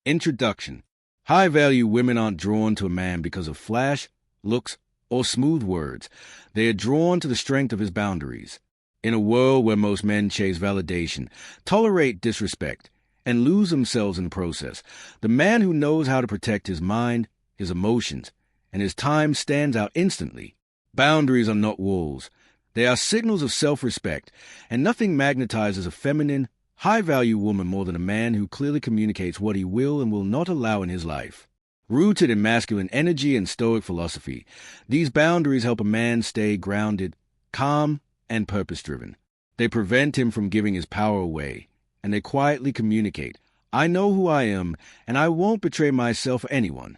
Introduction. High-value women aren't drawn to a man because of flash, looks, or smooth words. They are drawn to the strength of his boundaries. In a world where most men chase validation, tolerate disrespect, and lose themselves in the process, the man who knows how to protect his mind, his emotions, and his time stands out instantly. Boundaries are not walls. They are signals of self-respect, and nothing magnetizes a feminine, high-value woman more than a man who clearly communicates what he will and will not allow in his life. Rooted in masculine energy and Stoic philosophy, these boundaries help a man stay grounded, calm, and purpose-driven. They prevent him from giving his power away, and they quietly communicate, "I know who I am, and I won't betray myself for anyone."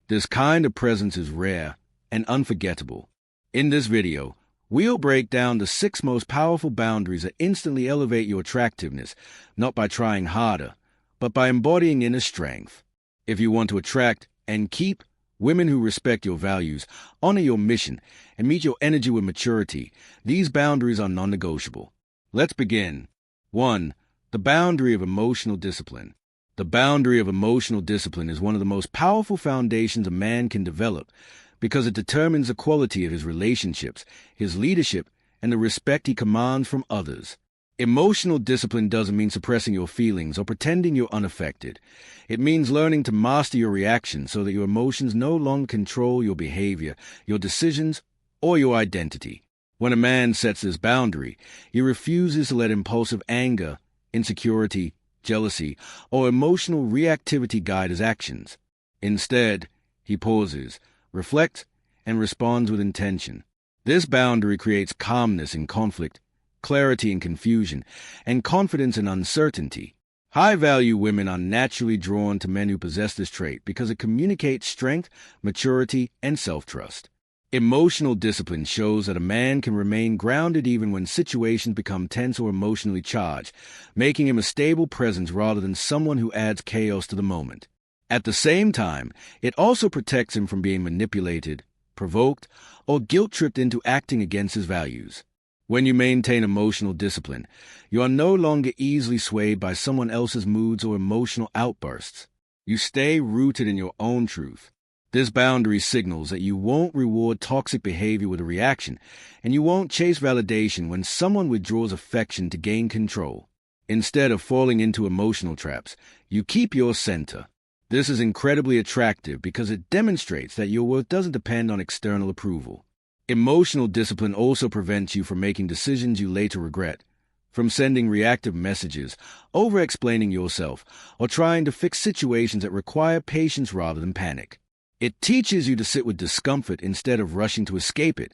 This kind of presence is rare and unforgettable. In this video, we'll break down the 6 most powerful boundaries that instantly elevate your attractiveness, not by trying harder, but by embodying inner strength. If you want to attract and keep women who respect your values, honor your mission, and meet your energy with maturity, these boundaries are non-negotiable. Let's begin. 1. The boundary of emotional discipline. The boundary of emotional discipline is one of the most powerful foundations a man can develop because it determines the quality of his relationships, his leadership, and the respect he commands from others. Emotional discipline doesn't mean suppressing your feelings or pretending you're unaffected. It means learning to master your reactions so that your emotions no longer control your behavior, your decisions, or your identity. When a man sets this boundary, he refuses to let impulsive anger, insecurity, jealousy, or emotional reactivity guide his actions. Instead, he pauses, reflects, and responds with intention. This boundary creates calmness in conflict, clarity in confusion, and confidence in uncertainty. High-value women are naturally drawn to men who possess this trait because it communicates strength, maturity, and self-trust. Emotional discipline shows that a man can remain grounded even when situations become tense or emotionally charged, making him a stable presence rather than someone who adds chaos to the moment. At the same time, it also protects him from being manipulated, provoked, or guilt-tripped into acting against his values. When you maintain emotional discipline, you are no longer easily swayed by someone else's moods or emotional outbursts. You stay rooted in your own truth. This boundary signals that you won't reward toxic behavior with a reaction, and you won't chase validation when someone withdraws affection to gain control. Instead of falling into emotional traps, you keep your center. This is incredibly attractive because it demonstrates that your worth doesn't depend on external approval. Emotional discipline also prevents you from making decisions you later regret, from sending reactive messages, over-explaining yourself, or trying to fix situations that require patience rather than panic. It teaches you to sit with discomfort instead of rushing to escape it,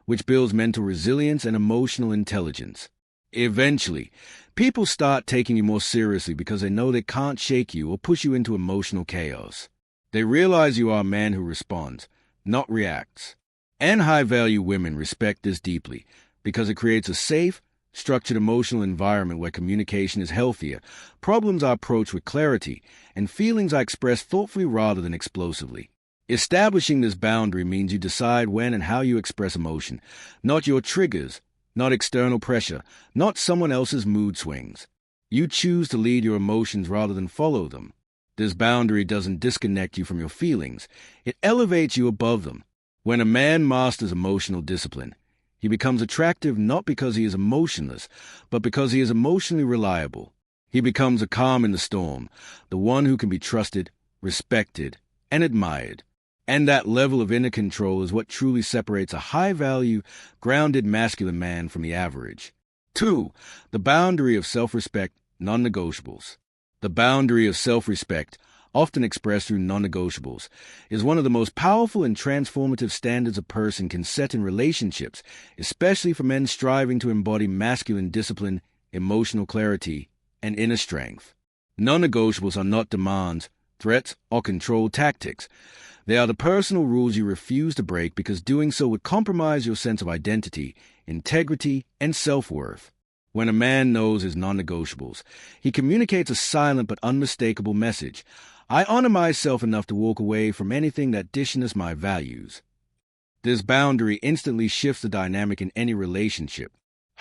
which builds mental resilience and emotional intelligence. Eventually, people start taking you more seriously because they know they can't shake you or push you into emotional chaos. They realize you are a man who responds, not reacts. And high-value women respect this deeply because it creates a safe, structured emotional environment where communication is healthier, problems are approached with clarity, and feelings are expressed thoughtfully rather than explosively. Establishing this boundary means you decide when and how you express emotion, not your triggers, not external pressure, not someone else's mood swings. You choose to lead your emotions rather than follow them. This boundary doesn't disconnect you from your feelings. It elevates you above them. When a man masters emotional discipline, he becomes attractive not because he is emotionless, but because he is emotionally reliable. He becomes a calm in the storm, the one who can be trusted, respected, and admired. And that level of inner control is what truly separates a high-value, grounded masculine man from the average. 2. The boundary of self-respect, non-negotiables. The boundary of self-respect, often expressed through non-negotiables, is one of the most powerful and transformative standards a person can set in relationships, especially for men striving to embody masculine discipline, emotional clarity, and inner strength. Non-negotiables are not demands, threats, or control tactics. They are the personal rules you refuse to break because doing so would compromise your sense of identity, integrity, and self-worth. When a man knows his non-negotiables, he communicates a silent but unmistakable message. I honor myself enough to walk away from anything that dishonours my values. This boundary instantly shifts the dynamic in any relationship.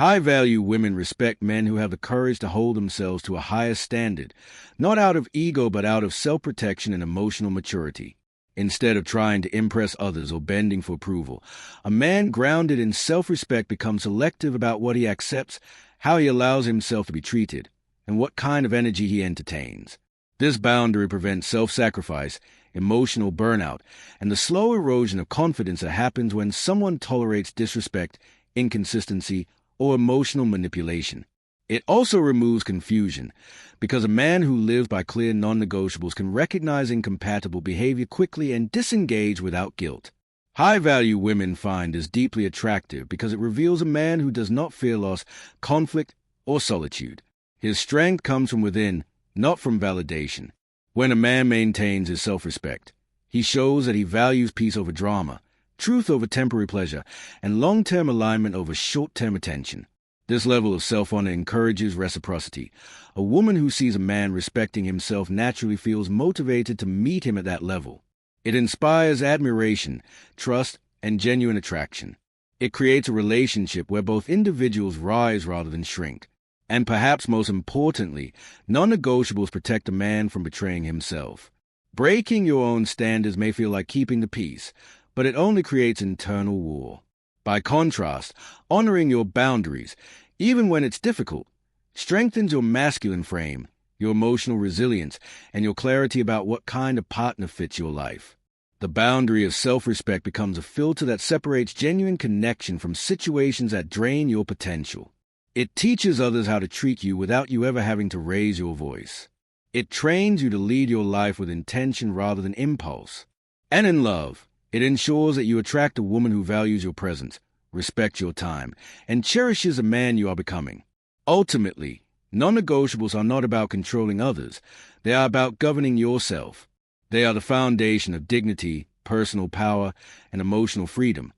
High-value women respect men who have the courage to hold themselves to a higher standard, not out of ego but out of self-protection and emotional maturity. Instead of trying to impress others or bending for approval, a man grounded in self-respect becomes selective about what he accepts, how he allows himself to be treated, and what kind of energy he entertains. This boundary prevents self-sacrifice, emotional burnout, and the slow erosion of confidence that happens when someone tolerates disrespect, inconsistency, or emotional manipulation. It also removes confusion, because a man who lives by clear non-negotiables can recognize incompatible behavior quickly and disengage without guilt. High-value women find this deeply attractive because it reveals a man who does not fear loss, conflict, or solitude. His strength comes from within, not from validation. When a man maintains his self-respect, he shows that he values peace over drama, truth over temporary pleasure, and long-term alignment over short-term attention. This level of self-honor encourages reciprocity. A woman who sees a man respecting himself naturally feels motivated to meet him at that level. It inspires admiration, trust, and genuine attraction. It creates a relationship where both individuals rise rather than shrink. And perhaps most importantly, non-negotiables protect a man from betraying himself. Breaking your own standards may feel like keeping the peace, but it only creates internal war. By contrast, honoring your boundaries, even when it's difficult, strengthens your masculine frame, your emotional resilience, and your clarity about what kind of partner fits your life. The boundary of self-respect becomes a filter that separates genuine connection from situations that drain your potential. It teaches others how to treat you without you ever having to raise your voice. It trains you to lead your life with intention rather than impulse. And in love, it ensures that you attract a woman who values your presence, respects your time, and cherishes a man you are becoming. Ultimately, non-negotiables are not about controlling others. They are about governing yourself. They are the foundation of dignity, personal power, and emotional freedom,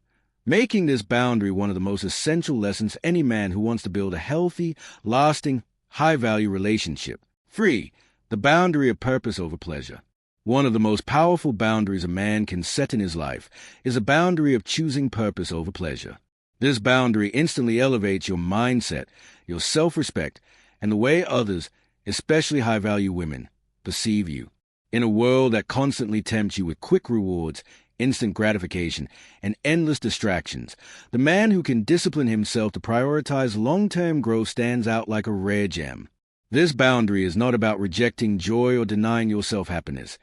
making this boundary one of the most essential lessons any man who wants to build a healthy, lasting, high-value relationship. 3. The boundary of purpose over pleasure. One of the most powerful boundaries a man can set in his life is a boundary of choosing purpose over pleasure. This boundary instantly elevates your mindset, your self-respect, and the way others, especially high-value women, perceive you. In a world that constantly tempts you with quick rewards, instant gratification, and endless distractions, the man who can discipline himself to prioritize long-term growth stands out like a rare gem. This boundary is not about rejecting joy or denying yourself happiness.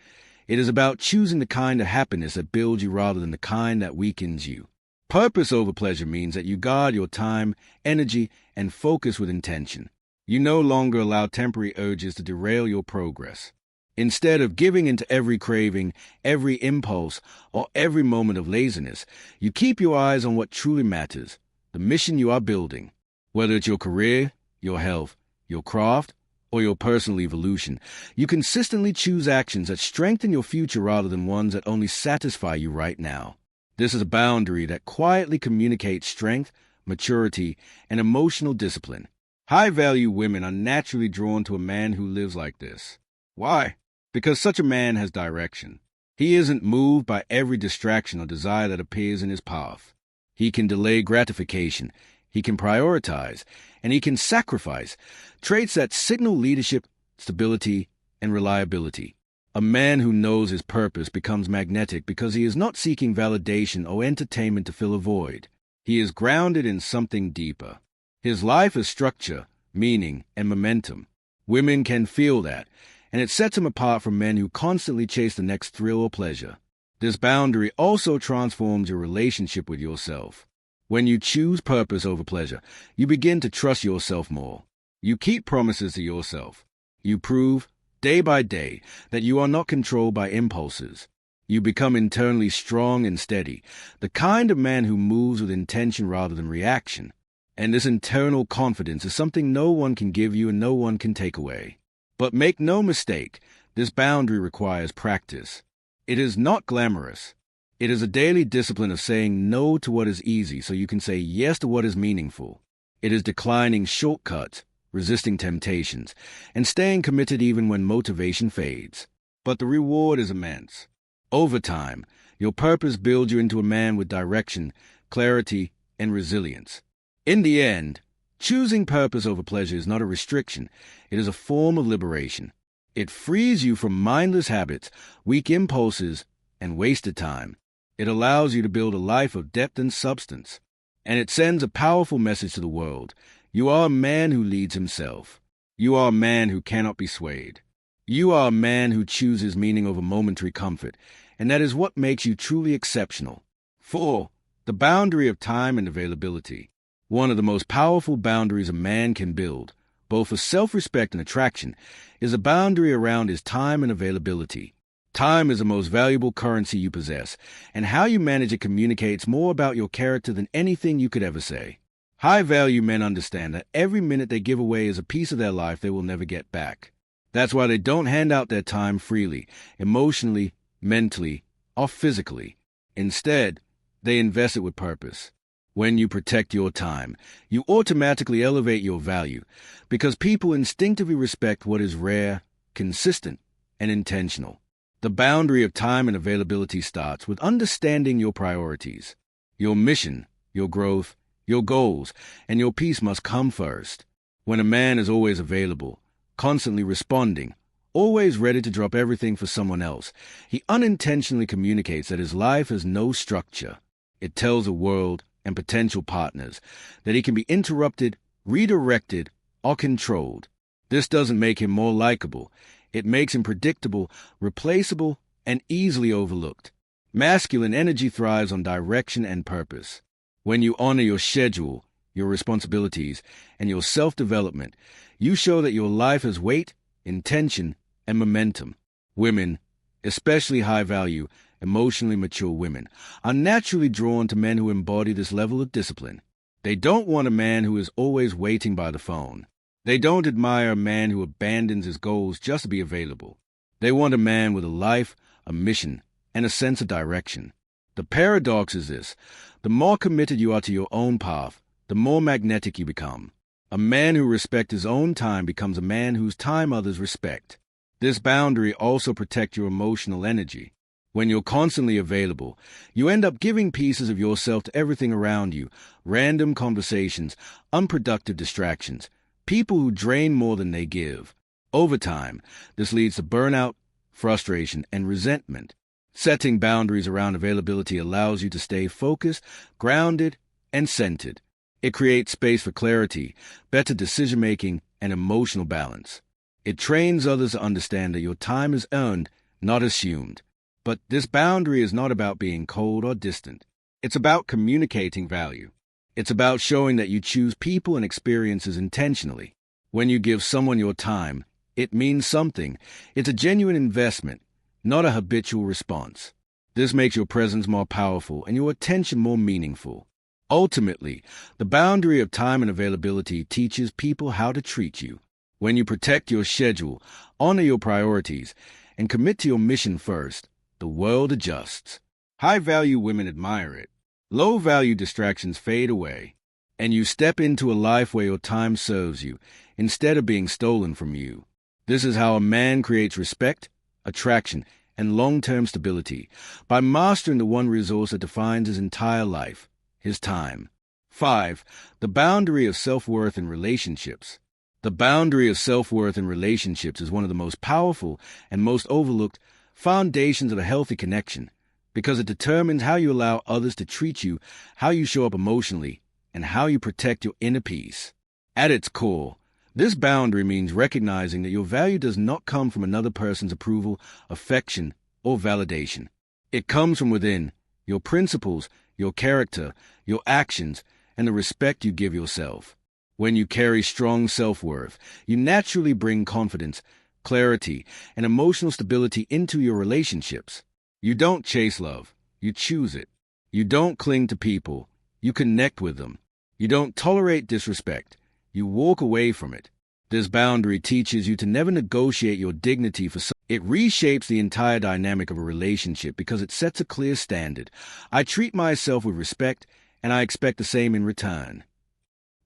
It is about choosing the kind of happiness that builds you rather than the kind that weakens you. Purpose over pleasure means that you guard your time, energy, and focus with intention. You no longer allow temporary urges to derail your progress. Instead of giving into every craving, every impulse, or every moment of laziness, you keep your eyes on what truly matters, the mission you are building. Whether it's your career, your health, your craft, or your personal evolution, you consistently choose actions that strengthen your future rather than ones that only satisfy you right now. This is a boundary that quietly communicates strength, maturity, and emotional discipline. High-value women are naturally drawn to a man who lives like this. Why? Because such a man has direction. He isn't moved by every distraction or desire that appears in his path. He can delay gratification, he can prioritize, and he can sacrifice, traits that signal leadership, stability, and reliability. A man who knows his purpose becomes magnetic because he is not seeking validation or entertainment to fill a void. He is grounded in something deeper. His life is structure, meaning, and momentum. Women can feel that, and it sets him apart from men who constantly chase the next thrill or pleasure. This boundary also transforms your relationship with yourself. When you choose purpose over pleasure, you begin to trust yourself more. You keep promises to yourself. You prove, day by day, that you are not controlled by impulses. You become internally strong and steady, the kind of man who moves with intention rather than reaction. And this internal confidence is something no one can give you and no one can take away. But make no mistake, this boundary requires practice. It is not glamorous. It is a daily discipline of saying no to what is easy so you can say yes to what is meaningful. It is declining shortcuts, resisting temptations, and staying committed even when motivation fades. But the reward is immense. Over time, your purpose builds you into a man with direction, clarity, and resilience. In the end, Choosing purpose over pleasure is not a restriction. It is a form of liberation. It frees you from mindless habits, weak impulses, and wasted time. It allows you to build a life of depth and substance. And it sends a powerful message to the world. You are a man who leads himself. You are a man who cannot be swayed. You are a man who chooses meaning over momentary comfort, and that is what makes you truly exceptional. 4. The boundary of time and availability. One of the most powerful boundaries a man can build, both for self-respect and attraction, is a boundary around his time and availability. Time is the most valuable currency you possess, and how you manage it communicates more about your character than anything you could ever say. High-value men understand that every minute they give away is a piece of their life they will never get back. That's why they don't hand out their time freely, emotionally, mentally, or physically. Instead, they invest it with purpose. When you protect your time, you automatically elevate your value, because people instinctively respect what is rare, consistent, and intentional. The boundary of time and availability starts with understanding your priorities. Your mission, your growth, your goals, and your peace must come first. When a man is always available, constantly responding, always ready to drop everything for someone else, he unintentionally communicates that his life has no structure. It tells the world and potential partners that he can be interrupted, redirected, or controlled. This doesn't make him more likable. It makes him predictable, replaceable, and easily overlooked. Masculine energy thrives on direction and purpose. When you honor your schedule, your responsibilities, and your self-development, you show that your life has weight, intention, and momentum. Women, especially high-value, emotionally mature women, are naturally drawn to men who embody this level of discipline. They don't want a man who is always waiting by the phone. They don't admire a man who abandons his goals just to be available. They want a man with a life, a mission, and a sense of direction. The paradox is this: the more committed you are to your own path, the more magnetic you become. A man who respects his own time becomes a man whose time others respect. This boundary also protects your emotional energy. When you're constantly available, you end up giving pieces of yourself to everything around you: random conversations, unproductive distractions, people who drain more than they give. Over time, this leads to burnout, frustration, and resentment. Setting boundaries around availability allows you to stay focused, grounded, and centered. It creates space for clarity, better decision-making, and emotional balance. It trains others to understand that your time is earned, not assumed. But this boundary is not about being cold or distant. It's about communicating value. It's about showing that you choose people and experiences intentionally. When you give someone your time, it means something. It's a genuine investment, not a habitual response. This makes your presence more powerful and your attention more meaningful. Ultimately, the boundary of time and availability teaches people how to treat you. When you protect your schedule, honor your priorities, and commit to your mission first, the world adjusts. High-value women admire it. Low-value distractions fade away, and you step into a life where your time serves you instead of being stolen from you. This is how a man creates respect, attraction, and long-term stability, by mastering the one resource that defines his entire life: his time. 5. The boundary of self-worth in relationships. The boundary of self-worth in relationships is one of the most powerful and most overlooked foundations of a healthy connection, because it determines how you allow others to treat you, how you show up emotionally, and how you protect your inner peace. At its core, this boundary means recognizing that your value does not come from another person's approval, affection, or validation. It comes from within: your principles, your character, your actions, and the respect you give yourself. When you carry strong self-worth, you naturally bring confidence, clarity, and emotional stability into your relationships. You don't chase love, you choose it. You don't cling to people, you connect with them. You don't tolerate disrespect, you walk away from it. This boundary teaches you to never negotiate your dignity for someone. It reshapes the entire dynamic of a relationship because it sets a clear standard. I treat myself with respect, and I expect the same in return.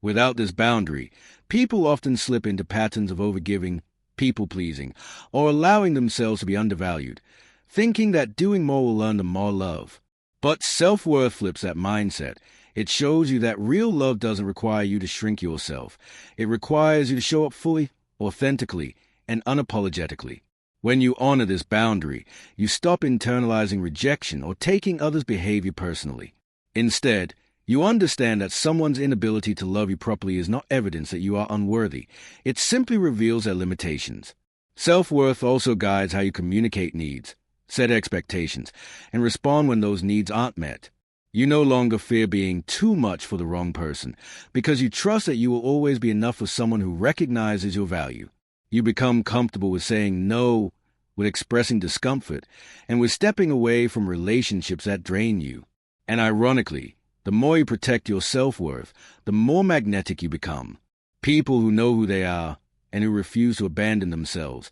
Without this boundary, people often slip into patterns of overgiving, people-pleasing, or allowing themselves to be undervalued, thinking that doing more will earn them more love. But self-worth flips that mindset. It shows you that real love doesn't require you to shrink yourself. It requires you to show up fully, authentically, and unapologetically. When you honor this boundary, you stop internalizing rejection or taking others' behavior personally. Instead, you understand that someone's inability to love you properly is not evidence that you are unworthy. It simply reveals their limitations. Self-worth also guides how you communicate needs, set expectations, and respond when those needs aren't met. You no longer fear being too much for the wrong person because you trust that you will always be enough for someone who recognizes your value. You become comfortable with saying no, with expressing discomfort, and with stepping away from relationships that drain you. And ironically, the more you protect your self-worth, the more magnetic you become. People who know who they are and who refuse to abandon themselves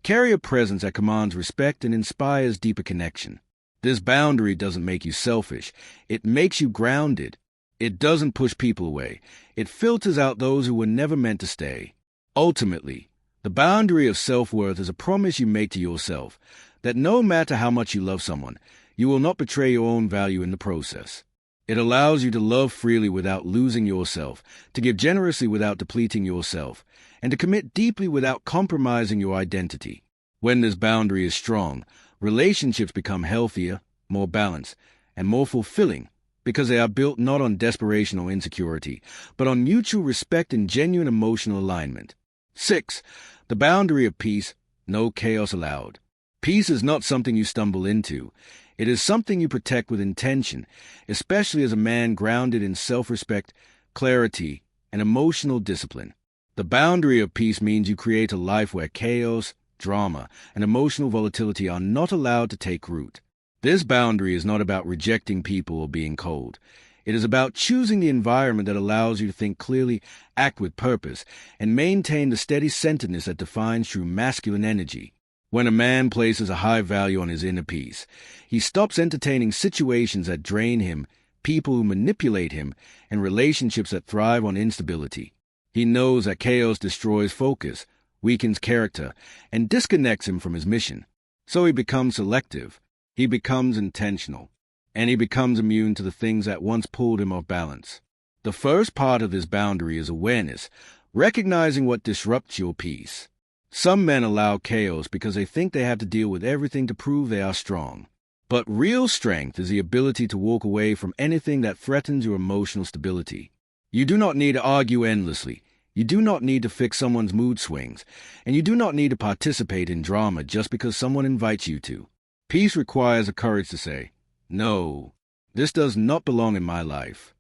carry a presence that commands respect and inspires deeper connection. This boundary doesn't make you selfish. It makes you grounded. It doesn't push people away. It filters out those who were never meant to stay. Ultimately, the boundary of self-worth is a promise you make to yourself that no matter how much you love someone, you will not betray your own value in the process. It allows you to love freely without losing yourself, to give generously without depleting yourself, and to commit deeply without compromising your identity. When this boundary is strong, relationships become healthier, more balanced, and more fulfilling because they are built not on desperation or insecurity, but on mutual respect and genuine emotional alignment. 6. The boundary of peace, no chaos allowed. Peace is not something you stumble into. It is something you protect with intention, especially as a man grounded in self-respect, clarity, and emotional discipline. The boundary of peace means you create a life where chaos, drama, and emotional volatility are not allowed to take root. This boundary is not about rejecting people or being cold. It is about choosing the environment that allows you to think clearly, act with purpose, and maintain the steady centeredness that defines true masculine energy. When a man places a high value on his inner peace, he stops entertaining situations that drain him, people who manipulate him, and relationships that thrive on instability. He knows that chaos destroys focus, weakens character, and disconnects him from his mission. So he becomes selective, he becomes intentional, and he becomes immune to the things that once pulled him off balance. The first part of this boundary is awareness, recognizing what disrupts your peace. Some men allow chaos because they think they have to deal with everything to prove they are strong. But real strength is the ability to walk away from anything that threatens your emotional stability. You do not need to argue endlessly. You do not need to fix someone's mood swings. And you do not need to participate in drama just because someone invites you to. Peace requires the courage to say, "No, this does not belong in my life."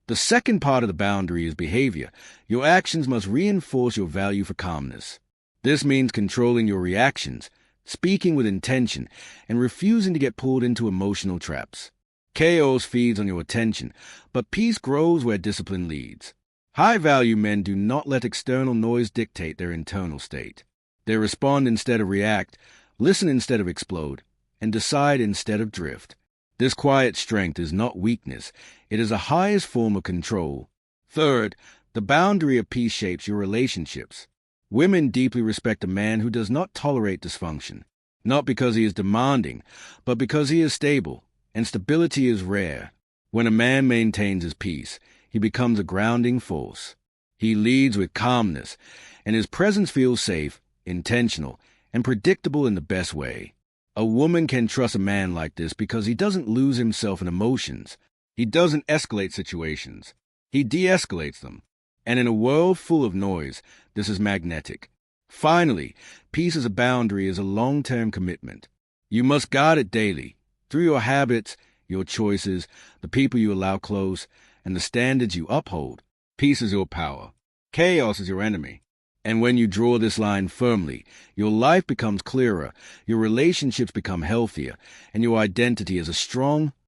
The second part of the boundary is behavior. Your actions must reinforce your value for calmness. This means controlling your reactions, speaking with intention, and refusing to get pulled into emotional traps. Chaos feeds on your attention, but peace grows where discipline leads. High-value men do not let external noise dictate their internal state. They respond instead of react, listen instead of explode, and decide instead of drift. This quiet strength is not weakness. It is the highest form of control. Third, the boundary of peace shapes your relationships. Women deeply respect a man who does not tolerate dysfunction, not because he is demanding, but because he is stable, and stability is rare. When a man maintains his peace, he becomes a grounding force. He leads with calmness, and his presence feels safe, intentional, and predictable in the best way. A woman can trust a man like this because he doesn't lose himself in emotions. He doesn't escalate situations. He de-escalates them. And in a world full of noise, this is magnetic. Finally, peace as a boundary is a long-term commitment. You must guard it daily, through your habits, your choices, the people you allow close, and the standards you uphold. Peace is your power. Chaos is your enemy. And when you draw this line firmly, your life becomes clearer, your relationships become healthier, and your identity is a strong,